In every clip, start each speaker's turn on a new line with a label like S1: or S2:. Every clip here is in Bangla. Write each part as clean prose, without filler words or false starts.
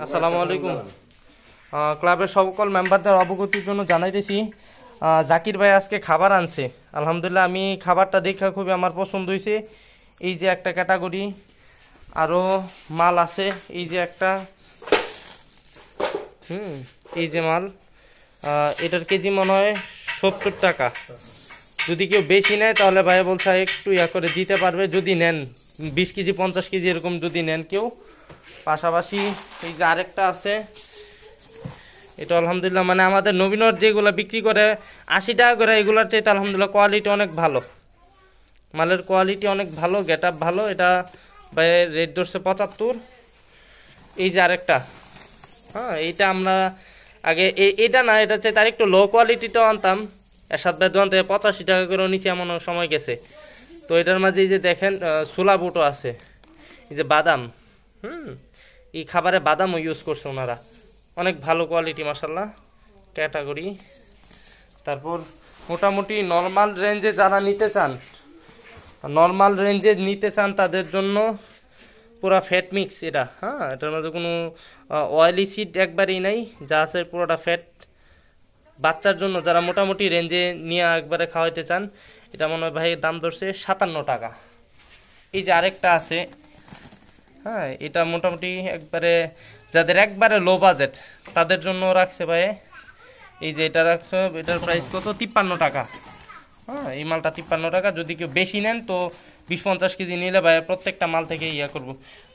S1: আসসালামু আলাইকুম। ক্লাবের সকল মেম্বারদের অবগতির জন্য জানাইতেছি, জাকির ভাই আজকে খাবার আনছে। আলহামদুলিল্লাহ, আমি খাবারটা দেখে খুবই আমার পছন্দ হয়েছে। এই যে একটা ক্যাটাগরি, আরও মাল আছে। এই যে একটা, এই যে মাল, এটার কেজি মনে হয় 70 টাকা। যদি কেউ বেশি নেয় তাহলে ভাই বলছে একটু ইয়া করে দিতে পারবে, যদি নেন 20 কেজি 50 কেজি এরকম যদি নেন কেউ। পাশাপাশি এই যে আরেকটা আছে, এটা আলহামদুলিল্লাহ মানে আমাদের নবীনর যেগুলো বিক্রি করে 80 টাকা করে, এগুলোর চাইতে আলহামদুলিল্লাহ কোয়ালিটি অনেক ভালো, মালের কোয়ালিটি অনেক ভালো, গেট আপ ভালো। এটা ভাই রেট ধরছে 75। এই যে আরেকটা, এইটা আমরা আগে এটা না, এটা চাইতে আর একটু লো কোয়ালিটিটাও আনতাম। এরশাদ ভাই দোকান থেকে 85 টাকা করে নিচে এমন সময় গেছে। তো এটার মাঝে এই যে দেখেন ছোলা বুটো আছে, এই যে বাদাম, এই খাবারে বাদামও ইউজ করছে ওনারা, অনেক ভালো কোয়ালিটি মাশাল্লাহ ক্যাটাগরি। তারপর মোটামুটি নর্মাল রেঞ্জে যারা নিতে চান, তাদের জন্য পুরা ফ্যাট মিক্স এটা। এটার মধ্যে কোনো অয়েলি সিড একবারেই নাই, যা আছে পুরোটা ফ্যাট। বাচ্চার জন্য যারা মোটামুটি রেঞ্জে নিয়ে একবারে খাওয়াইতে চান, এটা মনে হয় ভাই দাম ধরছে 57 টাকা। এই যে আরেকটা আছে, এটা মোটামুটি একবারে যাদের একবারে লো বাজেট তাদের জন্য রাখছে ভাই। এই যে এটা রাখছে, এটার প্রাইস কত? 53 টাকা। এই মালটা 53 টাকা। যদি কেউ বেশি নেন তো 20-50 কেজি নিলে ভাই প্রত্যেকটা মাল থেকে ইয়া করব।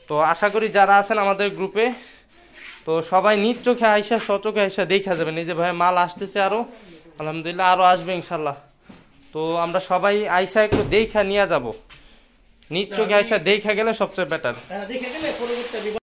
S1: তো আশা করি যারা আছেন আমাদের গ্রুপে, তো সবাই নিজ চোখে আইসা, সচোখে আইসা দেখা যাবেন। এই যে ভাই মাল আসতেছে আরো, আলহামদুলিল্লাহ আরো আসবে ইনশাল্লাহ। তো আমরা সবাই আইসা একটু দেখা নিয়ে যাব, নিজ চোখে আইসা দেখা গেলে সবচেয়ে বেটার।